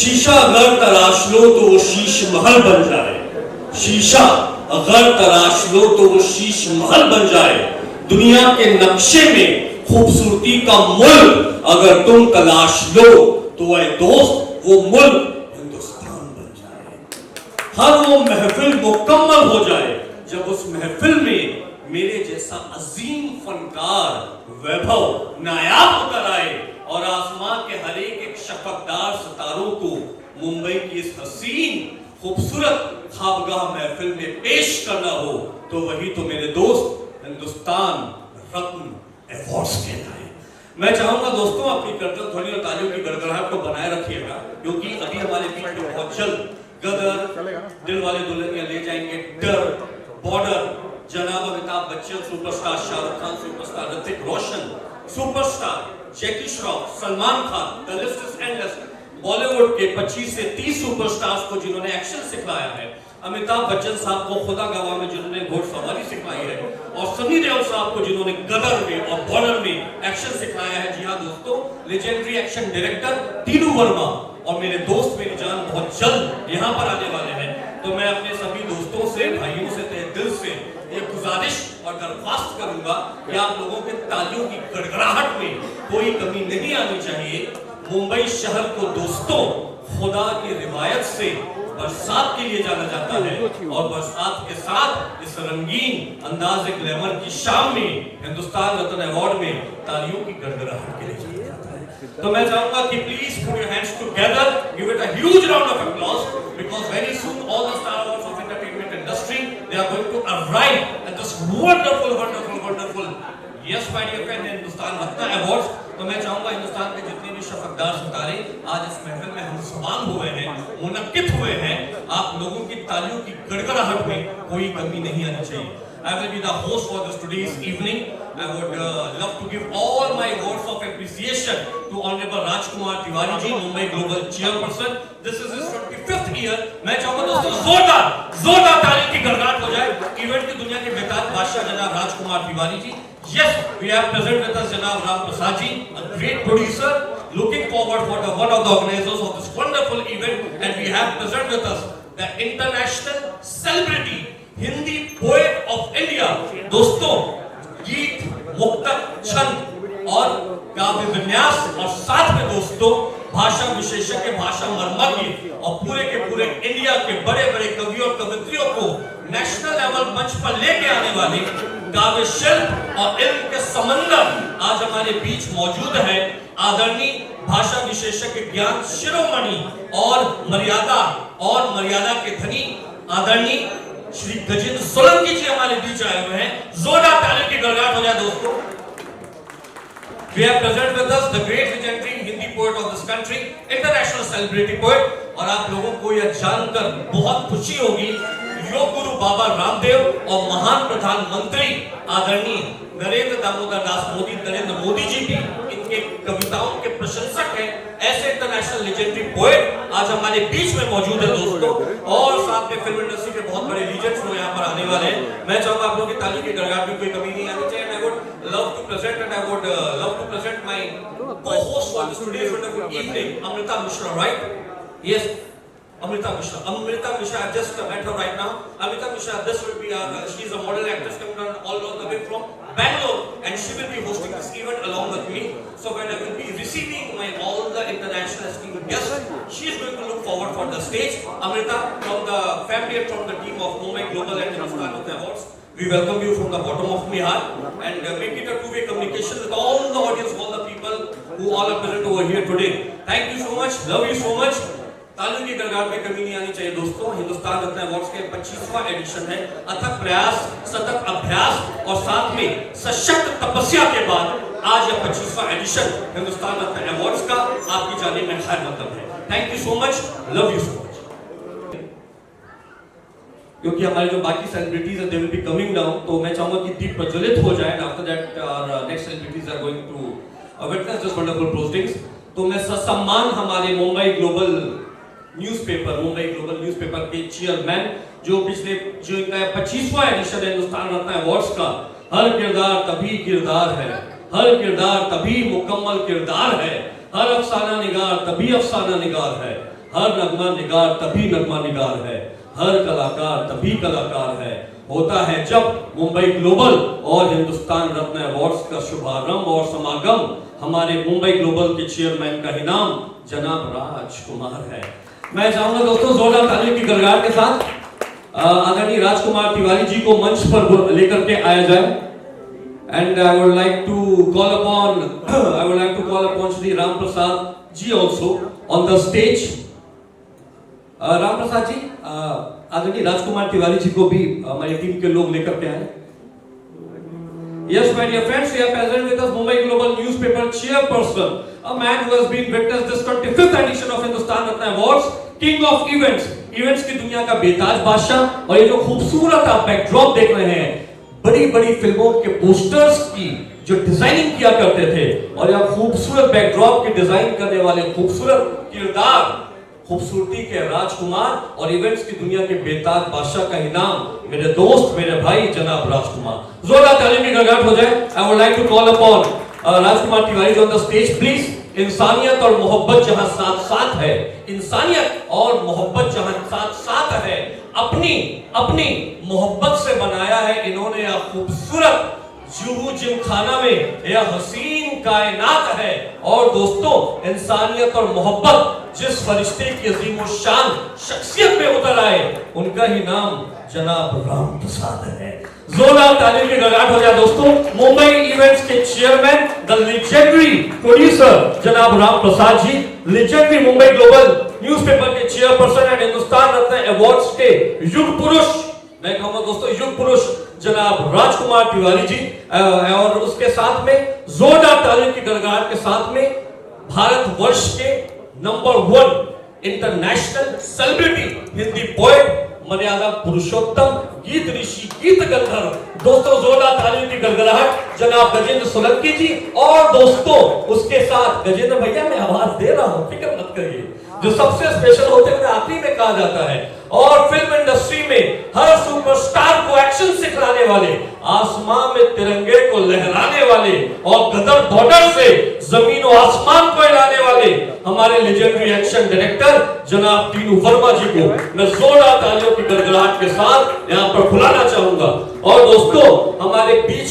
शीशा अगर तराश लो तो वो शीश महल बन जाए। शीशा अगर तराश लो तो वो शीश महल बन जाए। दुनिया के नक्शे में खूबसूरती का मुल्क अगर तुम तलाश लो तो ऐ दोस्त वो मुल्क हिंदुस्तान बन जाए। हर वो महफिल मुकम्मल हो जाए जब उस महफिल में मेरे जैसा अजीम फनकार वैभव नायाब होकर आए और आसमां के हर एक शफकदार सितारों को मुंबई की इस हसीन खूबसूरत खाबगाह महफिल में पेश करना हो तो वही तो मेरे दोस्त हिंदुस्तान रत्न अवार्ड्स कहलाए। मैं चाहूंगा दोस्तों अपनी करतब ध्वनि और तालियों की गड़गड़ाहट को बनाए रखिएगा, क्योंकि अभी हमारे बीच में बहुत जल्द गदर, दिल वाले दुल्हनिया ले जाएंगे, डर, बॉर्डर, जनाब Amitabh Bachchan superstar, Shahrukh Khan superstar, Hrithik Roshan superstar, Jackie Shroff, Salman Khan, the list is endless. Bollywood के 25 से 30 सुपरस्टार्स को जिन्होंने एक्शन सिखाया है, अमिताभ बच्चन साहब को खुदा गवाह में जिन्होंने घोड़सवारी सिखाई है, और सनी देओल साहब को जिन्होंने गदर में और बॉर्डर में एक्शन सिखाया है। जी हाँ दोस्तों, legendary action director Tinu Verma और मेरे दोस्त मेरी जान बहुत जल्द यहाँ पर आने वाले हैं। तो मैं अपने सभी दोस्तों से, भाइयों से तहे दिल से ये गुजारिश और दरख्वास्त करूंगा कि आप लोगों के तालियों की गड़गड़ाहट में कोई कमी नहीं आनी चाहिए। मुंबई शहर को दोस्तों खुदा की रिवायत से बरसात के लिए जाना जाता है, और बरसात के साथ इस रंगीन अंदाज ग्लैमर की शाम में हिंदुस्तान रत्न अवार्ड में तालियों की गड़गड़ाहट के लिए जाना जाता है। तो मैं चाहूंगा कि please put your hands together, give it a huge round of applause, because very soon all the star awards of entertainment industry they are going to arrive at this wonderful yes my dear friend, Hindustan Ratna awards. तो मैं चाहूंगा हिंदुस्तान के जितने भी शफकदार सितारे आज इस महफिल में हम समान हुए हैं, मुनक्किद हुए हैं, आप लोगों की तालियों की गड़गड़ाहट में कोई कमी नहीं आनी चाहिए। I will be the host for this today's evening. I would love to give all my words of appreciation to Honorable Rajkumar Tiwari ji, Mumbai Global Chairperson. This is his 25th year. मैं चाहूँगा दोस्तों जोरदार ताली की गड़गड़ाहट हो जाए event की दुनिया के बेताज बादशाह जनाब राजकुमार Tiwari ji. Yes, we have present with us जनाब Ram Prasad ji, a great producer. Looking forward for the one of the organizers of this wonderful event, and we have present with us the international celebrity Hindi poet of India. दोस्तों, गीत, मुक्तक, छंद और काव्य विन्यास, और साथ में दोस्तों भाषा विशेषज्ञ, भाषा मर्मज्ञ और पूरे के पूरे इंडिया के बड़े बड़े कवियों और कवित्रियों को नेशनल लेवल मंच पर लेके आने वाले काव्य शिल्प और इल्म के समंदर आज हमारे बीच मौजूद है। आदरणीय भाषा विशेषज्ञ, ज्ञान शिरोमणि और मर्यादा के धनी आदरणीय श्री गजेंद्र सोलंकी जी हमारे बीच आए हुए हैं। जोरदार ताली की गड़गड़ाहट हो जाए दोस्तों। We have present with us the great legendary Hindi poet of this country, international celebrity poet, और आप लोगों को यह जानकर बहुत खुशी होगी, योग गुरु बाबा रामदेव और महान प्रधानमंत्री आदरणीय नरेंद्र दामोदर दास मोदी, नरेंद्र मोदी जी भी इनके कविताओं के प्रशंसक हैं। ऐसे इंटरनेशनल लेजेंडरी पोएट आज हमारे बीच में मौजूद है दोस्तों, और साथ में फिल्म इंडस्ट्री के बहुत बड़े लीजेंड्स लोग यहाँ पर आने वाले हैं। मैं चाहूंगा आप लोगों की ताली की गड़गड़ाहट में कोई कमी नहीं आनी चाहिए। I would love to present my co-host for this today's wonderful evening, Amrita Mishra, right? Yes, Amrita Mishra. I just met her right now. Amrita Mishra, this will be she's a model actress coming down all the way from Bangalore, and she will be hosting this event along with me. So when I will be receiving all the international esteemed guests, she is going to look forward for the stage. Amrita, from the family and from the team of Mumbai Global and Hindustan Awards, we welcome you from the bottom of my heart, and make it a two-way communication with all the audience, all the people who all are present over here today. Thank you so much, love you so much. तालियों की गड़गड़ाहट में कमी नहीं आनी चाहिए दोस्तों। Hindustan Ratna awards के 25वां एडिशन है। अथक प्रयास, सतत अभ्यास और साथ में सशक्त तपस्या के बाद आज यह 25वां एडिशन हिंदुस्तान रत्न अवार्ड्स का आपकी जाने में खैर मतलब है। Thank you so much, love you so much. क्योंकि हमारे जो बाकी सेलिब्रिटीज हैं, they will be coming down, तो मैं चाहूंगा कि दीप प्रज्वलित हो जाए। After that our next celebrities are going to witness this wonderful postings. तो मैं ससम्मान हमारे मुंबई ग्लोबल न्यूज़पेपर के चेयरमैन, जो इनका 25वां एडिशन है हिंदुस्तान रत्न अवार्ड्स का, हर किरदार तभी किरदार है, हर किरदार तभी मुकम्मल किरदार है, हर अफसाना निगार तभी अफसाना निगार है, हर नगमा निगार तभी नगमा निगार है, हर कलाकार तभी कलाकार है। होता है जब मुंबई ग्लोबल और हिंदुस्तान रत्न अवार्ड्स का शुभारंभ और समागम, हमारे मुंबई ग्लोबल के चेयरमैन का ही नाम जनाब राजकुमार है। मैं चाहूंगा दोस्तों जोरदार तालियों की गड़गड़ाहट के साथ आदरणीय राजकुमार तिवारी जी को मंच पर लेकर के आया जाए। And I would like to call upon Shri Ram Prasad ji also on the stage. Ram Prasad ji, आदरणीय राजकुमार तिवारी जी को भी हमारी टीम के लोग लेकर के आए। Yes, my dear friends, we are present with us Mumbai Global Newspaper chairperson, a man who has been witnessed this 25th edition of Hindustan Ratna Awards, king of events, events की दुनिया का बेताज बादशाह। और ये जो खूबसूरत आप बैकड्रॉप देख रहे हैं, बड़ी बड़ी फिल्मों के पोस्टर्स की जो डिजाइनिंग किया करते थे, और यह खूबसूरत बैकड्रॉप की डिजाइन करने वाले खूबसूरत किरदार, खूबसूरती के राजकुमार और इवेंट्स की दुनिया के बेताज बादशाह का इनाम मेरे दोस्त, मेरे भाई जनाब राजकुमार। जोरदार तालियों की गड़गड़ाहट हो जाए। I would like to call upon Rajkumar Tiwari on the stage please. इंसानियत और मोहब्बत जहां साथ साथ है, इंसानियत और मोहब्बत जहां साथ साथ है, अपनी अपनी मोहब्बत से बनाया है इन्होंने यह खूबसूरत जुहू जिमखाना में यह हसीन कायनात है। और दोस्तों, इंसानियत और मोहब्बत जिस फरिश्ते की अजीम शान शख्सियत में उतर आए, उनका ही नाम जनाब राम प्रसाद है। जोरदार तालियों की गड़गड़ाहट हो जाए दोस्तों। मुंबई इवेंट्स के चेयरमैन, द लेजेंडरी प्रोड्यूसर जनाब Ram Prasad ji, legendary Mumbai global newspaper के chairperson and Hindustan Ratna awards के युग पुरुष, मैं कहूंगा दोस्तों युग पुरुष जनाब राजकुमार तिवारी जी, और उसके साथ में जोरदार तालियों की गड़गड़ाहट के साथ में भारत वर्ष के number 1 international celebrity Hindi poet, मर्यादा पुरुषोत्तम, गीत ऋषि, गीत गंधर्व, दोस्तों जोरदार तालियों की गड़गड़ाहट जनाब गजेंद्र सोलंकी जी। और दोस्तों उसके साथ गजेंद्र भैया, मैं आवाज दे रहा हूं, फिक्र मत करिए, जो सबसे स्पेशल होते हैं आखिरी में कहा जाता है। और फिल्म इंडस्ट्री में हर सुपरस्टार को एक्शन सिखाने वाले, आसमान में तिरंगे को लहराने वाले और गदर बॉर्डर से जमीन और आसमान को हिलाने वाले हमारे लेजेंडरी एक्शन डायरेक्टर जनाब टीनू वर्मा जी को मैं जोरदार तालियों की गड़गड़ाहट के साथ यहां पर बुलाना चाहूंगा। और दोस्तों हमारे बीच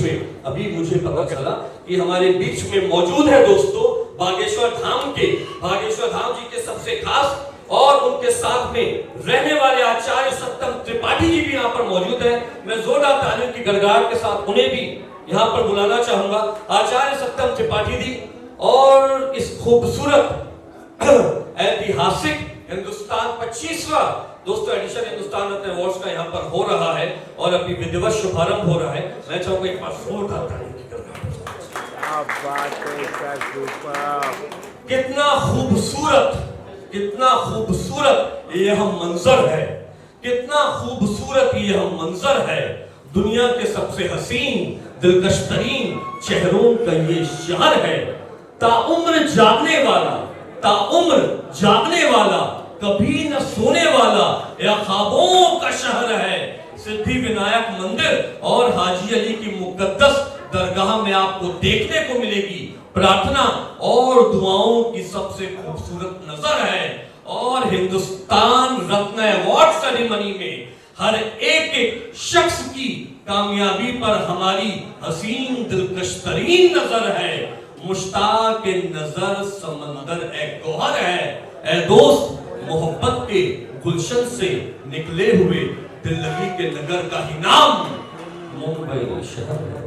में अभी मुझे पता चला कि हमारे बीच में मौजूद है दोस्तों बागेश्वर धाम जी के सबसे खास और उनके साथ में रहने वाले आचार्य सत्यम त्रिपाठी जी भी यहाँ पर मौजूद हैं। मैं जोरदार तालियों की गड़गड़ाहट के साथ उन्हें भी यहाँ पर बुलाना चाहूंगा। आचार्य सत्यम त्रिपाठी जी और इस खूबसूरत ऐतिहासिक हिंदुस्तान 25वां दोस्तों एडिशन हिंदुस्तान रत्न अवार्ड्स का यहाँ पर हो रहा है और अभी विधिवत शुभारंभ हो रहा है। मैं चाहूंगा एक बार जोरदार तालियों की गड़गड़ाहट। कितना खूबसूरत यह मंजर है, कितना खूबसूरत यह मंजर है। दुनिया के सबसे हसीन दिलकश तरीन चेहरों का ये शहर है। ताउम्र जागने वाला कभी न सोने वाला यह ख्वाबों का शहर है। सिद्धि विनायक मंदिर और हाजी अली की मुकद्दस दरगाह में आपको देखने को मिलेगी प्रार्थना और दुआओं की सबसे खूबसूरत नजर है। और हिंदुस्तान रत्न अवार्ड सेरेमनी में हर एक शख्स की कामयाबी पर हमारी हसीन दिलकश तरीन नजर है। मुश्ताक नजर समंदर ए गौहर है। ए दोस्त, मोहब्बत के गुलशन से निकले हुए दिल लगी के नगर का ही नाम मुंबई शहर है।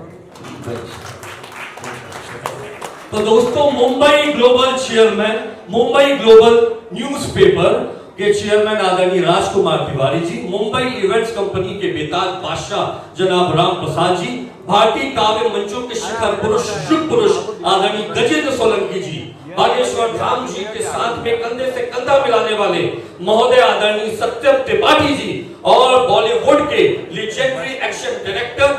तो दोस्तों Mumbai global chairman, Mumbai global newspaper के चेयरमैन आदरणीय राजकुमार तिवारी जी, मुंबई इवेंट्स कंपनी के बेताज बादशाह जनाब राम प्रसाद जी, भारतीय काव्य मंचों के शिखर पुरुष युग पुरुष आदरणीय गजेंद्र सोलंकी जी, बागेश्वर धाम जी के साथ में कंधे से कंधा मिलाने वाले महोदय आदरणीय सत्यम त्रिपाठी जी, और बॉलीवुड के legendary action director,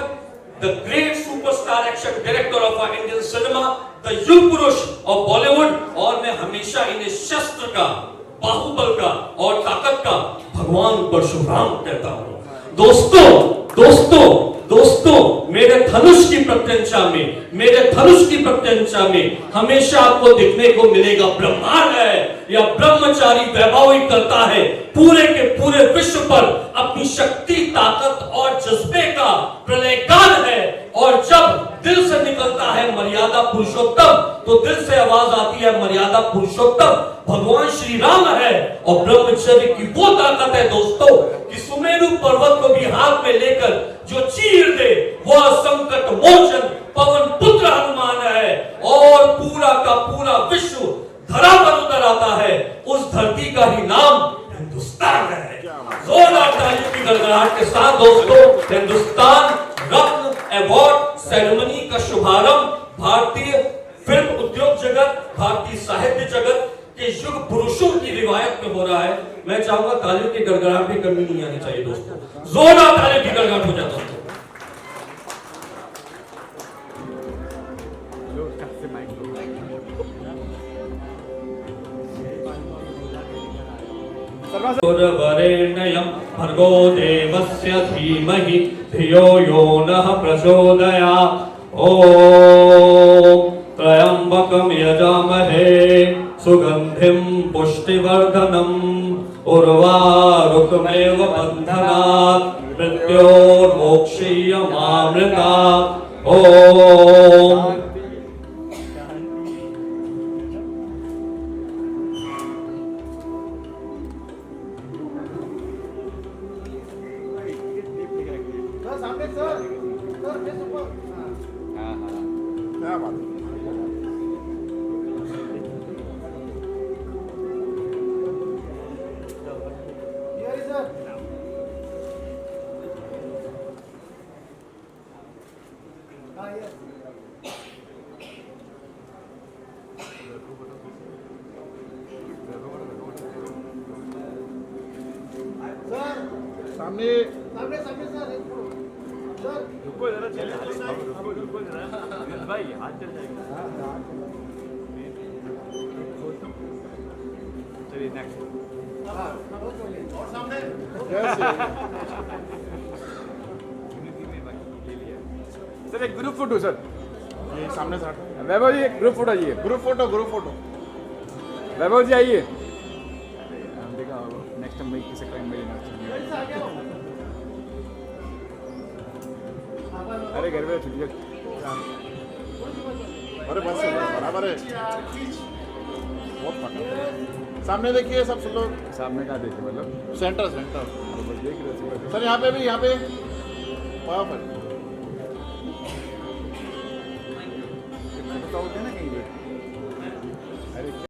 the great superstar action director of our Indian cinema, the युग पुरुष ऑफ बॉलीवुड। और मैं हमेशा इन्हें शस्त्र का, बाहुबल का और ताकत का भगवान परशुराम कहता हूं। दोस्तों मेरे धनुष की प्रत्यंचा में में, मेरे धनुष की प्रत्यंचा में हमेशा आपको दिखने को मिलेगा ब्रह्मांड है या ब्रह्मचारी वैभविक करता है पूरे के पूरे विश्व पर अपनी शक्ति, ताकत और जज्बे का प्रलयकाल है। और जब दिल से निकलता है मर्यादा पुरुषोत्तम, तो दिल से आवाज आती है मर्यादा पुरुषोत्तम भगवान श्री राम है। और ब्रह्मचर्य की वो ताकत है दोस्तों कि सुमेरु पर्वत को भी हाथ में लेकर जो चीर दे वह संकट मोचन पवन पुत्र हनुमान है। और पूरा का पूरा विश्व धरा पर उतर आता है, उस धरती का ही नाम हिंदुस्तान है। जोरदार तालियों की गड़गड़ाहट के साथ दोस्तों, हिंदुस्तान रत्न अवार्ड सेरेमनी का शुभारंभ भारतीय फिल्म उद्योग जगत, भारतीय साहित्य जगत के युग पुरुषों की रिवायत में हो रहा है। मैं चाहूंगा तालियों की गड़गड़ाहट भी कमी नहीं आनी चाहिए दोस्तों, जोरदार तालियों की गड़गड़ाहट हो जाता है। वरेण्यं भर्गो देवस्य धीमहि धियो यो नः प्रचोदयात्। ओम त्र्यंबकं यजामहे सुगंधिं पुष्टिवर्धनम् उर्वारुकमेव बन्धनात् मृत्योर्मोक्षीयमामृतात्। ओम सामने सामने सामने सर सर रुको जरा, चले रुको जरा भाई, हाथ चल जाएगा। चलिए नेक्स्ट। और सामने सर एक ग्रुप फोटो सर, ये सामने सर वैभव जी, एक ग्रुप फोटो आइए, ग्रुप फोटो वैभव जी आइए। देखा नेक्स्ट टाइम किसी टाइम में अरे घर में छुट्टी, अरे बस बराबर है, बहुत फटा। सामने देखिए सब लोग, सामने का देखिए मतलब सेंटर देख रहे सर, यहाँ पे भी, यहाँ पे वहाँ पर ना कहीं